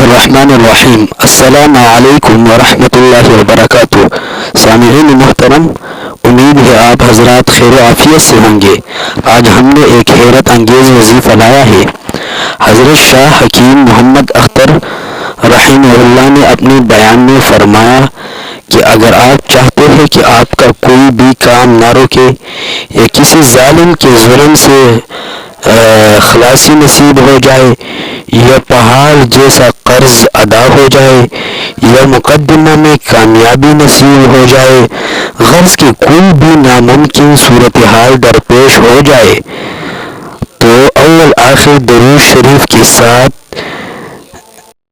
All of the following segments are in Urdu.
الرحمن الرحیم۔ السلام علیکم ورحمۃ اللہ وبرکاتہ۔ سامعین محترم، امید ہے آپ حضرات خیر و عافیت سے ہوں گے۔ آج ہم نے ایک حیرت انگیز وظیفہ لایا ہے۔ حضرت شاہ حکیم محمد اختر رحمہ اللہ نے اپنے بیان میں فرمایا کہ اگر آپ چاہتے ہیں کہ آپ کا کوئی بھی کام نہ رکے یا کسی ظالم کے ظلم سے خلاصی نصیب ہو جائے یا پہاڑ جیسا قرض ادا ہو جائے یا مقدمہ میں کامیابی نصیب ہو جائے، غرض کی کوئی بھی ناممکن صورتحال درپیش ہو جائے، تو اول آخر درود شریف کے ساتھ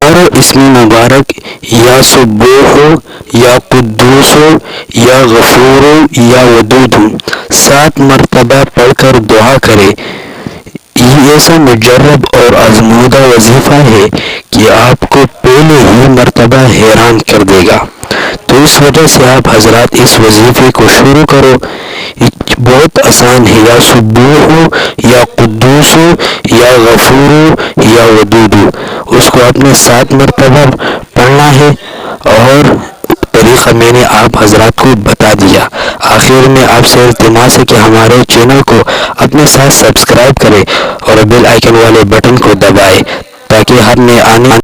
اور اسم مبارک یا سبوح یا قدوس یا غفور یا ودود 7 مرتبہ پڑھ کر دعا کرے۔ یہ ایسا مجرب اور آزمودہ وظیفہ ہے کہ آپ کو پہلے ہی مرتبہ حیران کر دے گا۔ تو اس وجہ سے آپ حضرات اس وظیفے کو شروع کرو۔ بہت آسان ہے، یا سبوح یا قدوس یا غفور یا ودود، اس کو آپ نے 7 مرتبہ پڑھنا ہے، اور طریقہ میں نے آپ حضرات کو بتا دیا۔ آخر میں آپ سے التماس ہے کہ ہمارے چینل کو اپنے ساتھ سبسکرائب کریں اور بیل آئیکن والے بٹن کو دبائیں تاکہ ہم نے آنے